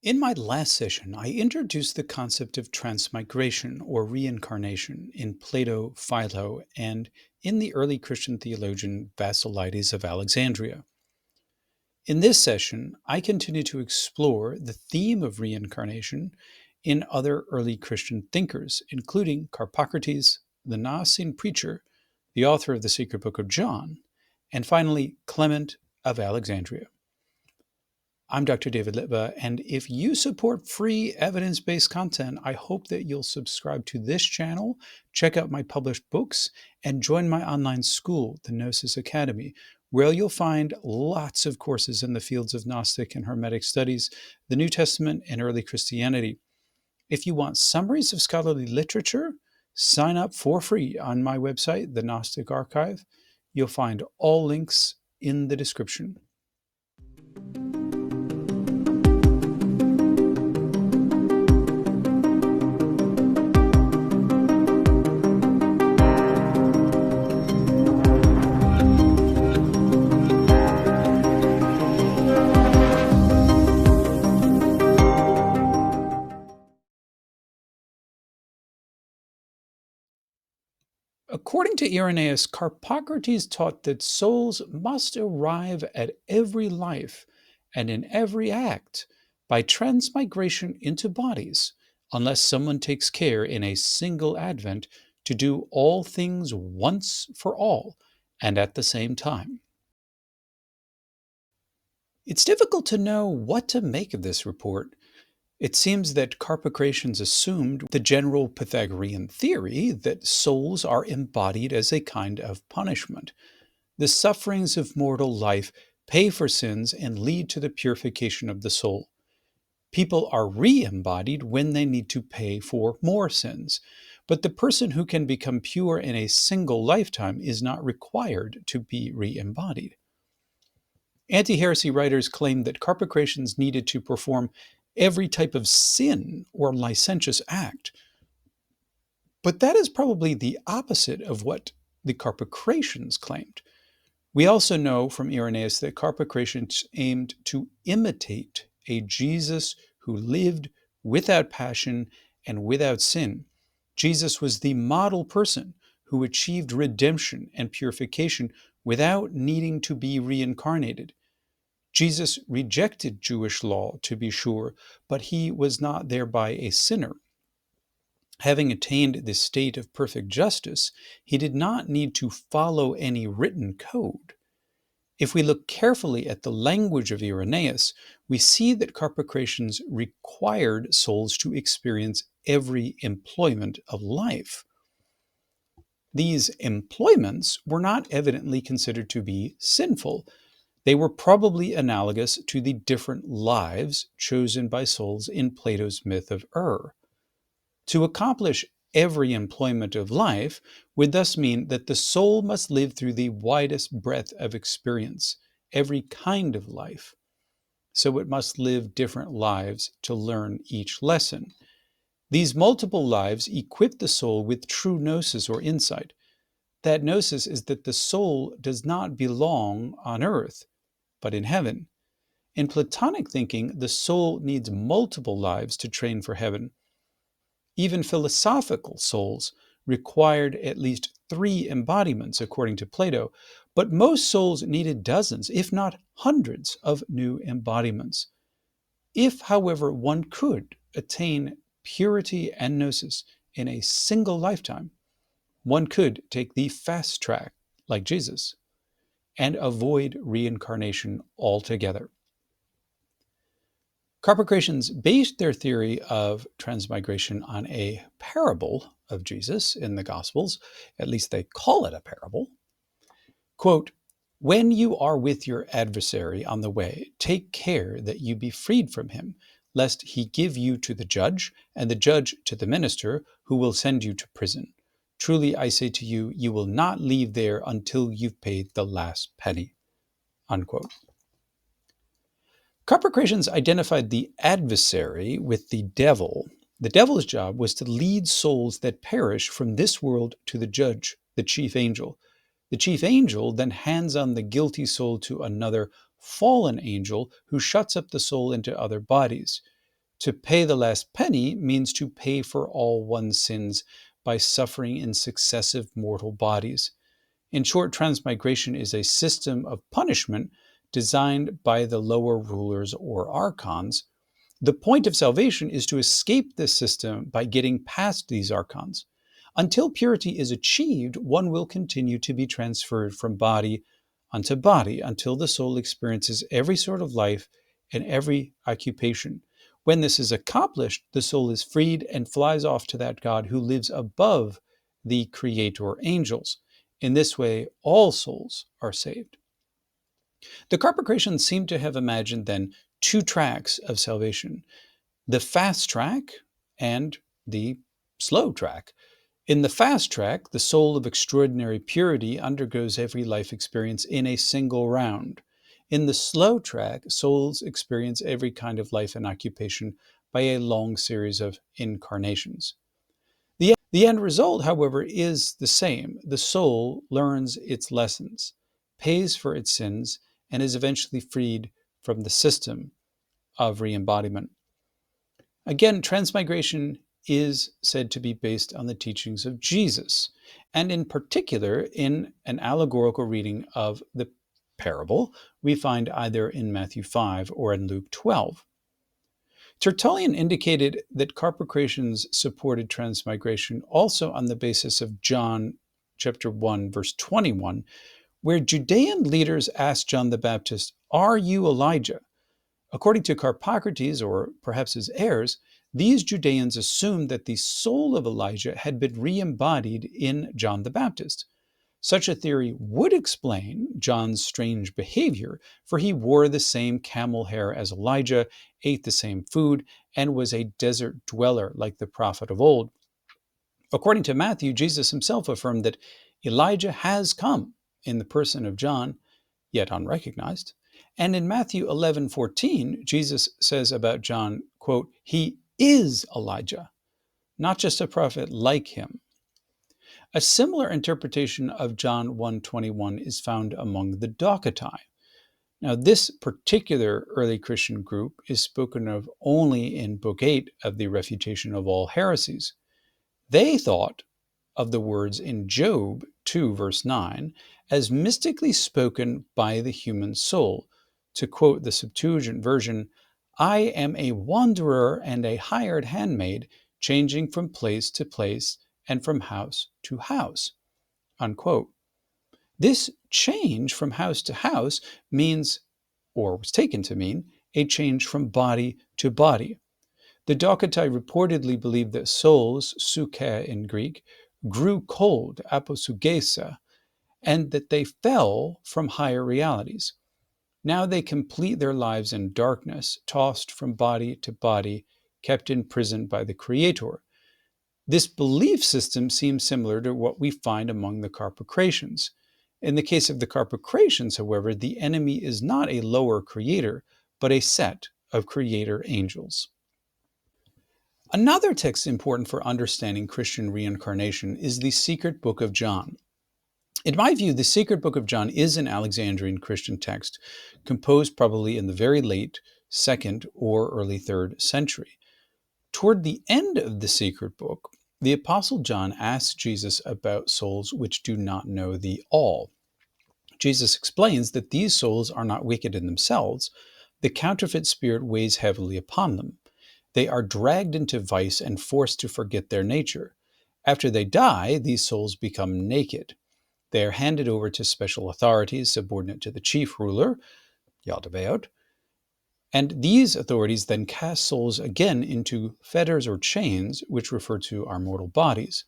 In my last session, I introduced the concept of transmigration or reincarnation in Plato, Philo, and in the early Christian theologian Basilides of Alexandria. In this session, I continue to explore the theme of reincarnation in other early Christian thinkers, including Carpocrates, the Naassene Preacher, the author of the Secret Book of John, and finally, Clement of Alexandria. I'm Dr. David Litwa, and if you support free evidence-based content, I hope that you'll subscribe to this channel, check out my published books, and join my online school, the Gnosis Academy, where you'll find lots of courses in the fields of Gnostic and Hermetic studies, the New Testament, and early Christianity. If you want summaries of scholarly literature, sign up for free on my website, the Gnostic Archive. You'll find all links in the description. According to Irenaeus, Carpocrates taught that souls must arrive at every life and in every act by transmigration into bodies, unless someone takes care in a single advent to do all things once for all and at the same time. It's difficult to know what to make of this report. It seems that Carpocrates assumed the general Pythagorean theory that souls are embodied as a kind of punishment. The sufferings of mortal life pay for sins and lead to the purification of the soul. People are re-embodied when they need to pay for more sins, but the person who can become pure in a single lifetime is not required to be re-embodied. Anti-heresy writers claimed that Carpocrates needed to perform every type of sin or licentious act. But that is probably the opposite of what the Carpocratians claimed. We also know from Irenaeus that Carpocratians aimed to imitate a Jesus who lived without passion and without sin. Jesus was the model person who achieved redemption and purification without needing to be reincarnated. Jesus rejected Jewish law, to be sure, but he was not thereby a sinner. Having attained this state of perfect justice, he did not need to follow any written code. If we look carefully at the language of Irenaeus, we see that Carpocratians required souls to experience every employment of life. These employments were not evidently considered to be sinful. They were probably analogous to the different lives chosen by souls in Plato's myth of To accomplish every employment of life would thus mean that the soul must live through the widest breadth of experience, every kind of life. So it must live different lives to learn each lesson. These multiple lives equip the soul with true gnosis or insight. That gnosis is that the soul does not belong on earth, but in heaven. In Platonic thinking, the soul needs multiple lives to train for heaven. Even philosophical souls required at least 3 embodiments, according to Plato, but most souls needed dozens, if not hundreds, of new embodiments. If, however, one could attain purity and gnosis in a single lifetime, one could take the fast track, like Jesus, and avoid reincarnation altogether. Carpocratians based their theory of transmigration on a parable of Jesus in the Gospels. At least they call it a parable. Quote, "When you are with your adversary on the way, take care that you be freed from him, lest he give you to the judge, and the judge to the minister, who will send you to prison. Truly, I say to you, you will not leave there until you've paid the last penny." Unquote. Carpocratians identified the adversary with the devil. The devil's job was to lead souls that perish from this world to the judge, the chief angel. The chief angel then hands on the guilty soul to another fallen angel who shuts up the soul into other bodies. To pay the last penny means to pay for all one's sins by suffering in successive mortal bodies. In short, transmigration is a system of punishment designed by the lower rulers or archons. The point of salvation is to escape this system by getting past these archons. Until purity is achieved, one will continue to be transferred from body unto body until the soul experiences every sort of life and every occupation. When this is accomplished, the soul is freed and flies off to that God who lives above the creator angels. In this way, all souls are saved. The Carpocratians seem to have imagined then two tracks of salvation: the fast track and the slow track. In the fast track, the soul of extraordinary purity undergoes every life experience in a single round. In the slow track, souls experience every kind of life and occupation by a long series of incarnations. The end result, however, is the same. The soul learns its lessons, pays for its sins, and is eventually freed from the system of re-embodiment. Again, transmigration is said to be based on the teachings of Jesus, and in particular in an allegorical reading of the parable we find either in Matthew 5 or in Luke 12. Tertullian indicated that Carpocratians supported transmigration also on the basis of John chapter 1, verse 21, where Judean leaders asked John the Baptist, "Are you Elijah?" According to Carpocrates, or perhaps his heirs, these Judeans assumed that the soul of Elijah had been re-embodied in John the Baptist. Such a theory would explain John's strange behavior, for he wore the same camel hair as Elijah, ate the same food, and was a desert dweller like the prophet of old. According to Matthew, Jesus himself affirmed that Elijah has come in the person of John, yet unrecognized. And in Matthew 11:14, Jesus says about John, quote, "He is Elijah, not just a prophet like him." A similar interpretation of John 1:21 is found among the Daiai. Now, this particular early Christian group is spoken of only in Book 8 of the Refutation of All Heresies. They thought of the words in Job 2, verse 9, as mystically spoken by the human soul. To quote the Septuagint version, "I am a wanderer and a hired handmaid, changing from place to place and from house to house." Unquote. This change from house to house means, or was taken to mean, a change from body to body. The Daiai reportedly believed that souls, suke in Greek, grew cold, aposugesa, and that they fell from higher realities. Now they complete their lives in darkness, tossed from body to body, kept imprisoned by the Creator. This belief system seems similar to what we find among the Carpocratians. In the case of the Carpocratians, however, the enemy is not a lower creator, but a set of creator angels. Another text important for understanding Christian reincarnation is the Secret Book of John. In my view, the Secret Book of John is an Alexandrian Christian text, composed probably in the very late 2nd or early 3rd century. Toward the end of the Secret Book, the Apostle John asks Jesus about souls which do not know the all. Jesus explains that these souls are not wicked in themselves. The counterfeit spirit weighs heavily upon them. They are dragged into vice and forced to forget their nature. After they die, these souls become naked. They are handed over to special authorities subordinate to the chief ruler, Yaldabaoth, and these authorities then cast souls again into fetters or chains, which refer to our mortal bodies.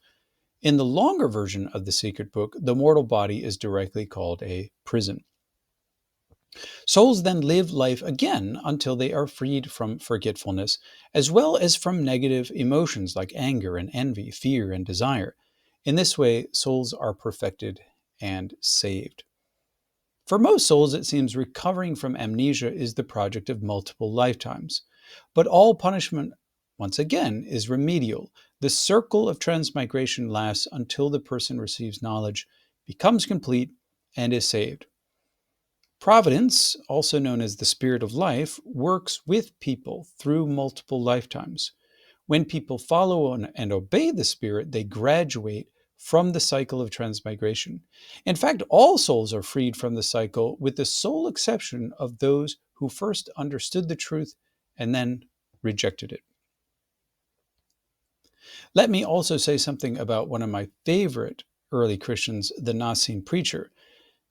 In the longer version of the Secret Book, the mortal body is directly called a prison. Souls then live life again until they are freed from forgetfulness, as well as from negative emotions like anger and envy, fear and desire. In this way, souls are perfected and saved. For most souls, it seems recovering from amnesia is the project of multiple lifetimes. But all punishment, once again, is remedial. The circle of transmigration lasts until the person receives knowledge, becomes complete, and is saved. Providence, also known as the spirit of life, works with people through multiple lifetimes. When people follow and obey the Spirit, they graduate from the cycle of transmigration. In fact, all souls are freed from the cycle, with the sole exception of those who first understood the truth and then rejected it. Let me also say something about one of my favorite early Christians, the Naassene Preacher.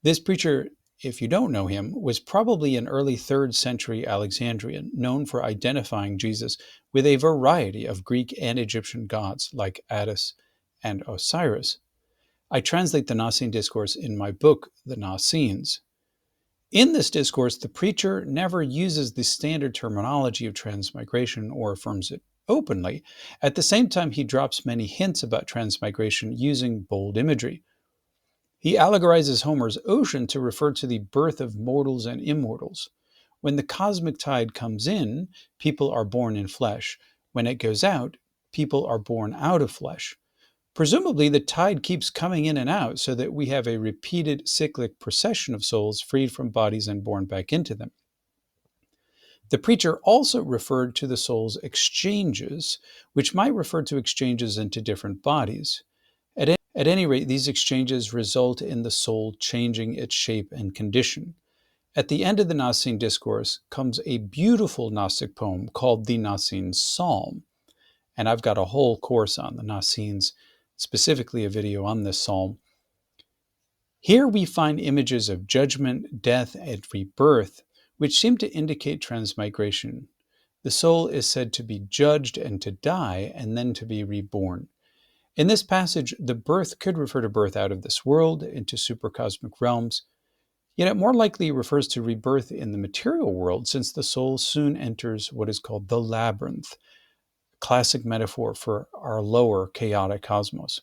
This preacher, if you don't know him, was probably an early 3rd century Alexandrian, known for identifying Jesus with a variety of Greek and Egyptian gods like Attis and Osiris. I translate the Naassene discourse in my book, The Naassenes. In this discourse, the preacher never uses the standard terminology of transmigration or affirms it openly. At the same time, he drops many hints about transmigration using bold imagery. He allegorizes Homer's ocean to refer to the birth of mortals and immortals. When the cosmic tide comes in, people are born in flesh. When it goes out, people are born out of flesh. Presumably, the tide keeps coming in and out so that we have a repeated cyclic procession of souls freed from bodies and born back into them. The preacher also referred to the soul's exchanges, which might refer to exchanges into different bodies. At any rate, these exchanges result in the soul changing its shape and condition. At the end of the Naassene discourse comes a beautiful Gnostic poem called the Naassene Psalm. And I've got a whole course on the Naassenes, specifically a video on this psalm. Here we find images of judgment, death, and rebirth, which seem to indicate transmigration. The soul is said to be judged and to die, and then to be reborn. In this passage, the birth could refer to birth out of this world into supercosmic realms, yet it more likely refers to rebirth in the material world, since the soul soon enters what is called the labyrinth, a classic metaphor for our lower chaotic cosmos.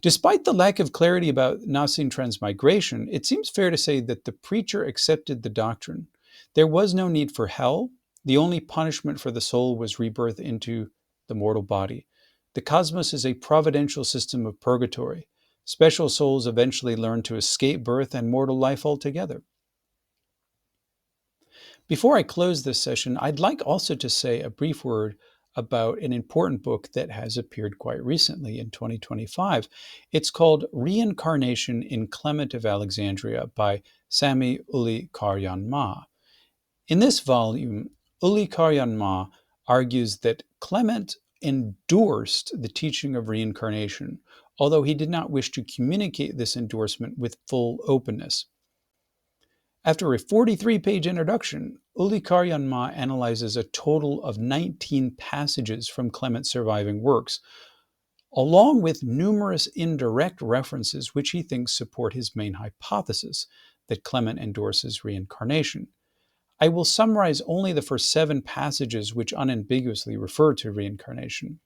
Despite the lack of clarity about Naassene transmigration, it seems fair to say that the preacher accepted the doctrine. There was no need for hell. The only punishment for the soul was rebirth into the mortal body. The cosmos is a providential system of purgatory. Special souls eventually learn to escape birth and mortal life altogether. Before I close this session, I'd like also to say a brief word about an important book that has appeared quite recently in 2025. It's called Reincarnation in Clement of Alexandria by Sami Uli Karyan Ma. In this volume, Uli Karyan Ma argues that Clement endorsed the teaching of reincarnation, although he did not wish to communicate this endorsement with full openness. After a 43-page introduction, Uli Karyan Ma analyzes a total of 19 passages from Clement's surviving works, along with numerous indirect references which he thinks support his main hypothesis, that Clement endorses reincarnation. I will summarize only the first 7 passages which unambiguously refer to reincarnation.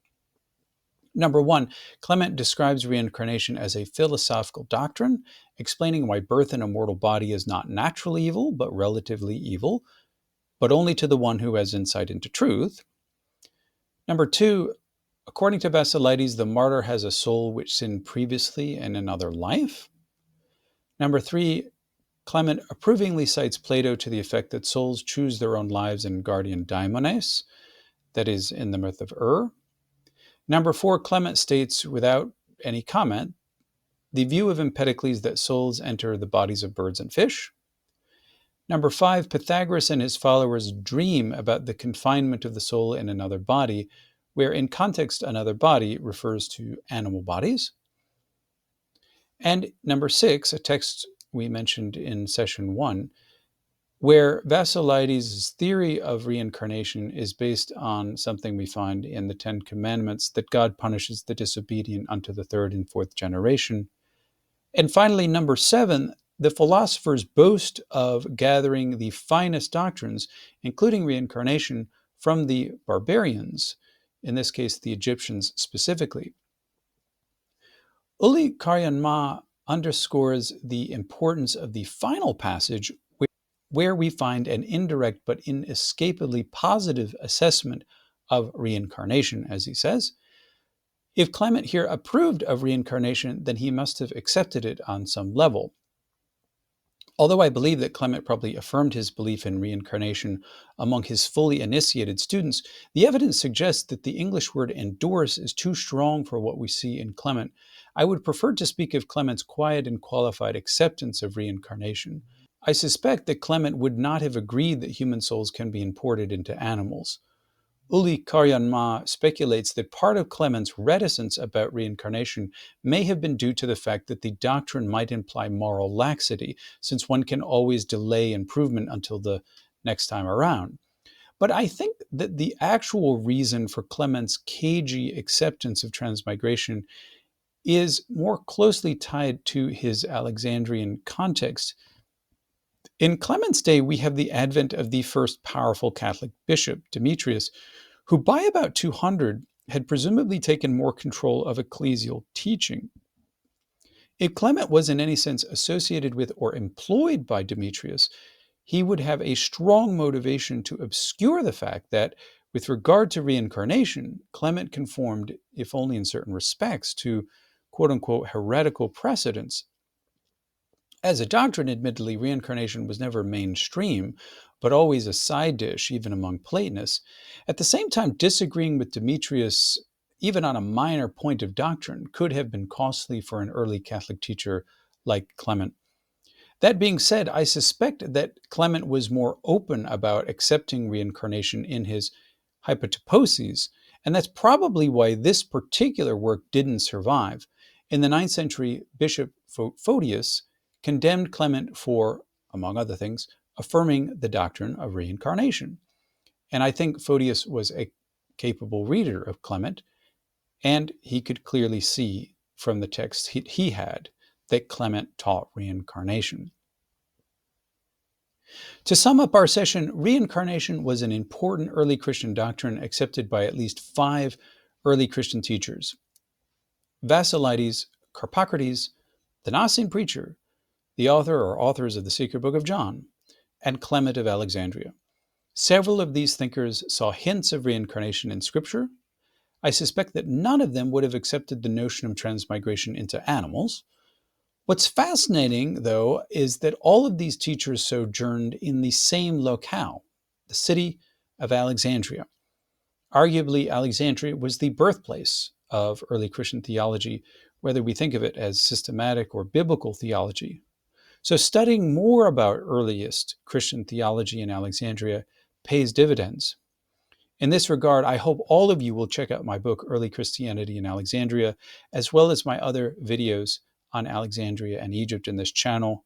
Number 1, Clement describes reincarnation as a philosophical doctrine, explaining why birth in a mortal body is not naturally evil, but relatively evil, but only to the one who has insight into truth. Number 2, according to Basilides, the martyr has a soul which sinned previously in another life. Number 3, Clement approvingly cites Plato to the effect that souls choose their own lives in guardian daimones, that is, in the myth of Number 4, Clement states, without any comment, the view of Empedocles that souls enter the bodies of birds and fish. Number 5, Pythagoras and his followers dream about the confinement of the soul in another body, where in context another body refers to animal bodies. And number 6, a text we mentioned in session 1, where Basilides' theory of reincarnation is based on something we find in the 10 Commandments, that God punishes the disobedient unto the 3rd and 4th generation. And finally, number 7, the philosophers boast of gathering the finest doctrines, including reincarnation, from the barbarians, in this case the Egyptians specifically. Uli Karyan Ma underscores the importance of the final passage, where we find an indirect but inescapably positive assessment of reincarnation, as he says. If Clement here approved of reincarnation, then he must have accepted it on some level. Although I believe that Clement probably affirmed his belief in reincarnation among his fully initiated students, the evidence suggests that the English word endorse is too strong for what we see in Clement. I would prefer to speak of Clement's quiet and qualified acceptance of reincarnation. I suspect that Clement would not have agreed that human souls can be imported into animals. Uli Karyanma speculates that part of Clement's reticence about reincarnation may have been due to the fact that the doctrine might imply moral laxity, since one can always delay improvement until the next time around. But I think that the actual reason for Clement's cagey acceptance of transmigration is more closely tied to his Alexandrian context. In Clement's day, we have the advent of the first powerful Catholic bishop, Demetrius, who by about 200 had presumably taken more control of ecclesial teaching. If Clement was in any sense associated with or employed by Demetrius, he would have a strong motivation to obscure the fact that, with regard to reincarnation, Clement conformed, if only in certain respects, to quote unquote heretical precedents. As a doctrine, admittedly, reincarnation was never mainstream, but always a side dish, even among Platonists. At the same time, disagreeing with Demetrius, even on a minor point of doctrine, could have been costly for an early Catholic teacher like Clement. That being said, I suspect that Clement was more open about accepting reincarnation in his Hypotyposes, and that's probably why this particular work didn't survive. In the 9th century, Bishop Photius condemned Clement for, among other things, affirming the doctrine of reincarnation. And I think Photius was a capable reader of Clement, and he could clearly see from the text he had that Clement taught reincarnation. To sum up our session, reincarnation was an important early Christian doctrine accepted by at least 5 early Christian teachers: Basilides, Carpocrates, the Naassene Preacher, the author or authors of the Secret Book of John, and Clement of Alexandria. Several of these thinkers saw hints of reincarnation in Scripture. I suspect that none of them would have accepted the notion of transmigration into animals. What's fascinating, though, is that all of these teachers sojourned in the same locale, the city of Alexandria. Arguably, Alexandria was the birthplace of early Christian theology, whether we think of it as systematic or biblical theology. So studying more about earliest Christian theology in Alexandria pays dividends. In this regard, I hope all of you will check out my book, Early Christianity in Alexandria, as well as my other videos on Alexandria and Egypt in this channel.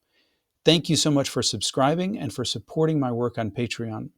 Thank you so much for subscribing and for supporting my work on Patreon.